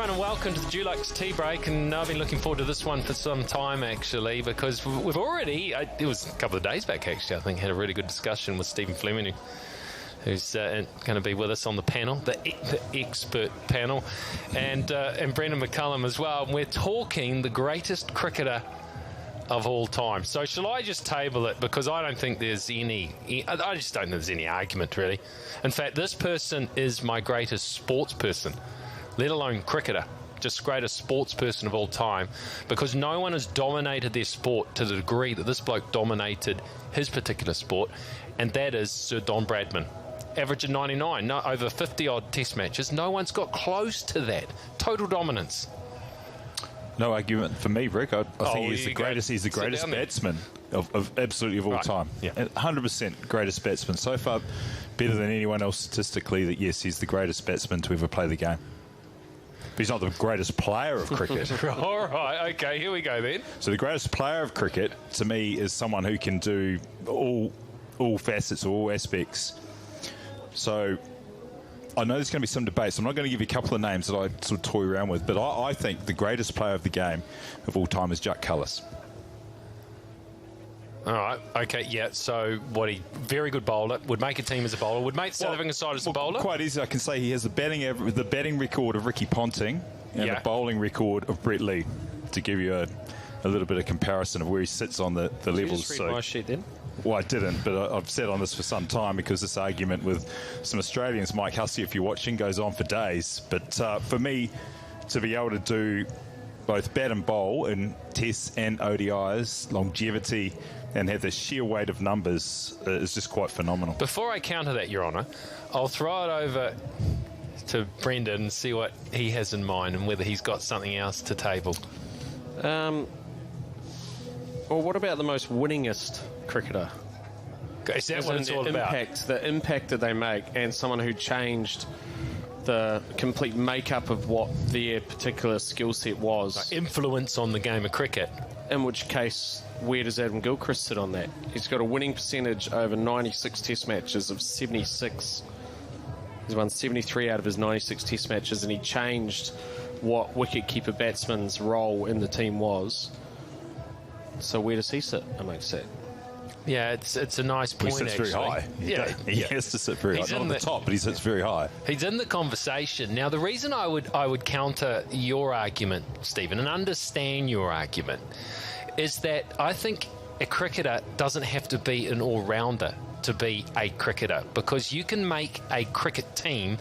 everyone, and welcome to the Dulux Tea Break. And I've been looking forward to this one for some time, actually, because we've already, it was a couple of days back, actually, I think, had a really good discussion with Stephen Fleming, who's going to be with us on the panel, the expert panel, and Brendon McCullum as well. And we're talking the greatest cricketer of all time. So shall I just table it? Because I don't think there's I just don't think there's any argument, really. In fact, this person is my greatest sports person, let alone cricketer, just greatest sports person of all time, because no one has dominated their sport to the degree that this bloke dominated his particular sport, and that is Sir Don Bradman. Average of 99, over 50-odd test matches. No one's got close to that. Total dominance. No argument for me, Rick. I think he's the greatest. He's the greatest batsman of absolutely of all time. Yeah, 100% greatest batsman so far, better than anyone else statistically. That yes, he's the greatest batsman to ever play the game. But he's not the greatest player of cricket. All right, okay, here we go then. So the greatest player of cricket to me is someone who can do all facets, all aspects. So I know there's going to be some debate, so I'm not going to give you a couple of names that I sort of toy around with, but I think the greatest player of the game of all time is Jack Cullis. All right, okay, yeah, so very good bowler, would make a team as a bowler, would make South African side as a bowler? Quite easy, I can say he has the batting record of Ricky Ponting and the bowling record of Brett Lee, to give you a little bit of comparison of where he sits on the levels. Did you just read my sheet then? Well, I didn't, but I've sat on this for some time because this argument with some Australians, Mike Hussey, if you're watching, goes on for days. But for me, to be able to do both bat and bowl in tests and ODIs, longevity, and have the sheer weight of numbers is just quite phenomenal. Before I counter that, Your Honour, I'll throw it over to Brendon and see what he has in mind and whether he's got something else to table. Well, what about the most winningest cricketer? Is that what it's all about? The impact that they make, and someone who changed the complete makeup of what their particular skill set was. Influence on the game of cricket. In which case, where does Adam Gilchrist sit on that? He's got a winning percentage over 96 test matches of 76. He's won 73 out of his 96 test matches, and he changed what wicket-keeper batsman's role in the team was. So where does he sit amongst that? Yeah, it's a nice point, actually. He sits very high. He has to sit very high. Not on the top, but he sits very high. He's in the conversation. Now, the reason I would counter your argument, Stephen, and understand your argument, is that I think a cricketer doesn't have to be an all-rounder to be a cricketer, because you can make a cricket team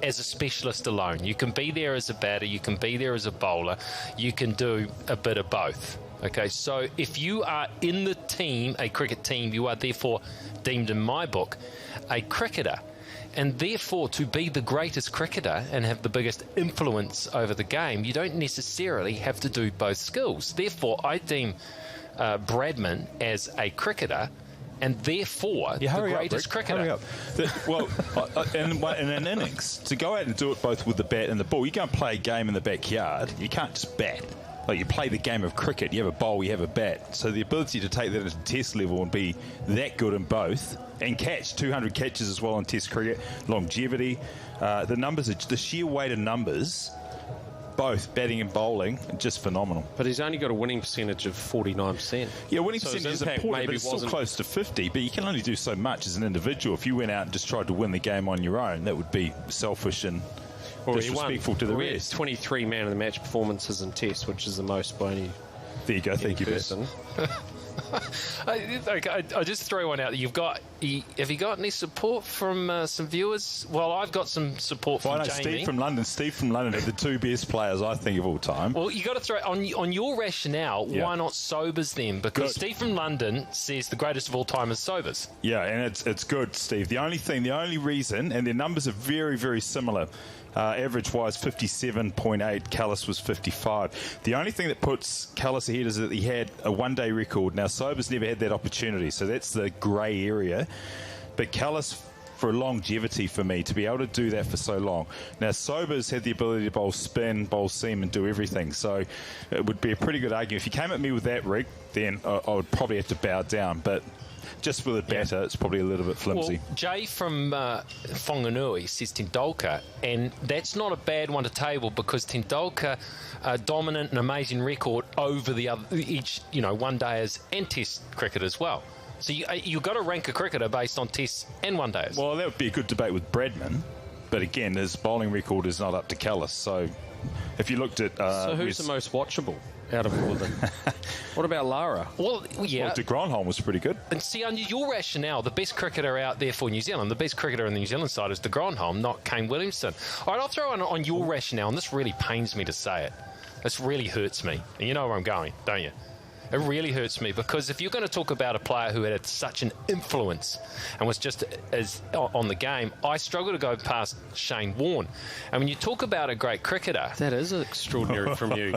as a specialist alone. You can be there as a batter, you can be there as a bowler, you can do a bit of both. Okay, so if you are in the team, a cricket team, you are therefore deemed, in my book, a cricketer. And therefore, to be the greatest cricketer and have the biggest influence over the game, you don't necessarily have to do both skills. Therefore, I deem Bradman as a cricketer, and therefore the greatest cricketer. Hurry up. In an innings, to go out and do it both with the bat and the ball, you go and play a game in the backyard, you can't just bat. Like, you play the game of cricket, you have a bowl, you have a bat. So the ability to take that into test level and be that good in both, and catch 200 catches as well in test cricket, longevity, the numbers, the sheer weight of numbers, both batting and bowling, just phenomenal. But he's only got a winning percentage of 49%. Yeah, winning percentage is important, but it's still close to 50. But you can only do so much as an individual. If you went out and just tried to win the game on your own, that would be selfish and disrespectful to the rest. 23 man of the match performances in Test, which is the most by any. There you go. Thank you, person. I'll just throw one out. Have you got any support from some viewers? Well, I've got some support from Jamie. Steve from London are the two best players, I think, of all time. Well, you got to throw on your rationale. Why not Sobers then? Because Steve from London says the greatest of all time is Sobers. Yeah, and it's good, Steve. The only reason, and their numbers are very, very similar. Average-wise, 57.8. Cullis was 55. The only thing that puts Cullis ahead is that he had a one-day record. Now, Sobers never had that opportunity, so that's the grey area. But Cullis, for longevity for me, to be able to do that for so long. Now, Sobers had the ability to bowl spin, bowl seam, and do everything. So it would be a pretty good argument. If you came at me with that, Rick, then I would probably have to bow down. But just with a batter, it's probably a little bit flimsy. Well, Jay from Whanganui says Tendulkar, and that's not a bad one to table because Tendulkar, dominant and amazing record over the other each, one-dayers and Test cricket as well. So you've got to rank a cricketer based on Tests and one-dayers. Well, that would be a good debate with Bradman, but again, his bowling record is not up to Callis. So if you looked at... so who's the most watchable out of all of them? What about Lara? Well, yeah. Well, de Grandhomme was pretty good. And see, under your rationale, the best cricketer out there for New Zealand, the best cricketer on the New Zealand side is de Grandhomme, not Kane Williamson. All right, I'll throw on your rationale, and this really pains me to say it. This really hurts me. And you know where I'm going, don't you? It really hurts me because if you're going to talk about a player who had such an influence and was just as on the game, I struggle to go past Shane Warne. And when you talk about a great cricketer... That is extraordinary from you.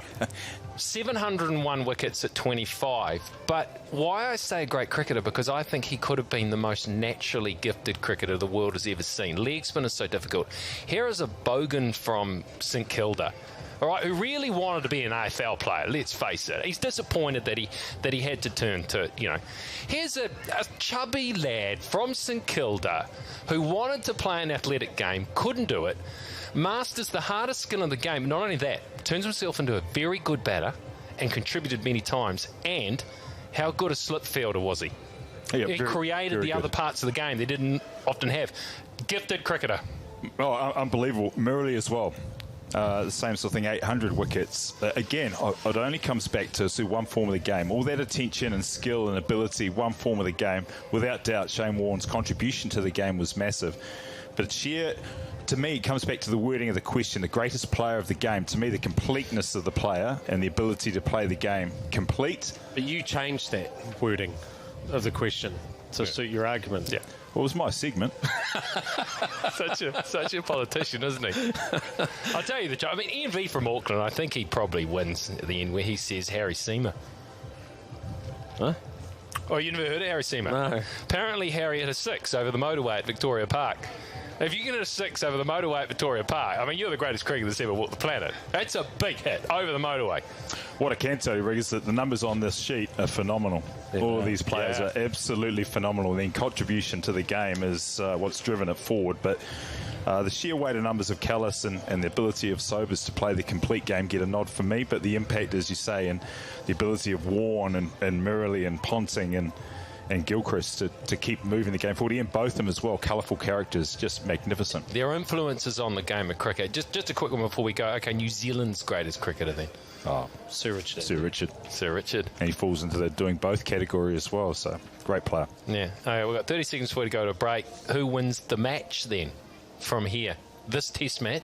701 wickets at 25. But why I say a great cricketer, because I think he could have been the most naturally gifted cricketer the world has ever seen. Leg spin is so difficult. Here is a bogan from St Kilda, all right, who really wanted to be an AFL player, let's face it. He's disappointed that he had to turn to, Here's a chubby lad from St Kilda who wanted to play an athletic game, couldn't do it, masters the hardest skill in the game. Not only that, turns himself into a very good batter and contributed many times. And how good a slip fielder was he? Yeah, he created the other parts of the game they didn't often have. Gifted cricketer. Oh, unbelievable. Murley as well. The same sort of thing, 800 wickets. Again, it only comes back to one form of the game. All that attention and skill and ability, one form of the game. Without doubt, Shane Warne's contribution to the game was massive. But to me, it comes back to the wording of the question, the greatest player of the game. To me, the completeness of the player and the ability to play the game complete. But you changed that wording of the question to suit your argument. Yeah. Well, it was my segment. such a politician, isn't he? I'll tell you the truth. I mean, Ian V from Auckland, I think he probably wins at the end where he says Harry Seamer. Huh? Oh, you never heard of Harry Seamer? No. Apparently Harry hit a 6 over the motorway at Victoria Park. If you can hit a 6 over the motorway at Victoria Park, I mean, you're the greatest cricketer that's ever walked the planet. That's a big hit over the motorway. What I can tell you, Rick, is that the numbers on this sheet are phenomenal. Yeah. All of these players are absolutely phenomenal. The contribution to the game is what's driven it forward. But the sheer weight of numbers of Callis and the ability of Sobers to play the complete game get a nod from me. But the impact, as you say, and the ability of Warne and Murley and Ponting and Gilchrist to keep moving the game forward. And both of them as well, colourful characters, just magnificent. Their influences on the game of cricket. Just a quick one before we go. Okay, New Zealand's greatest cricketer then? Oh, Sir Richard. Sir Richard. And he falls into the doing both category as well, so great player. Yeah. Okay, we've got 30 seconds before we go to break. Who wins the match then from here? This test match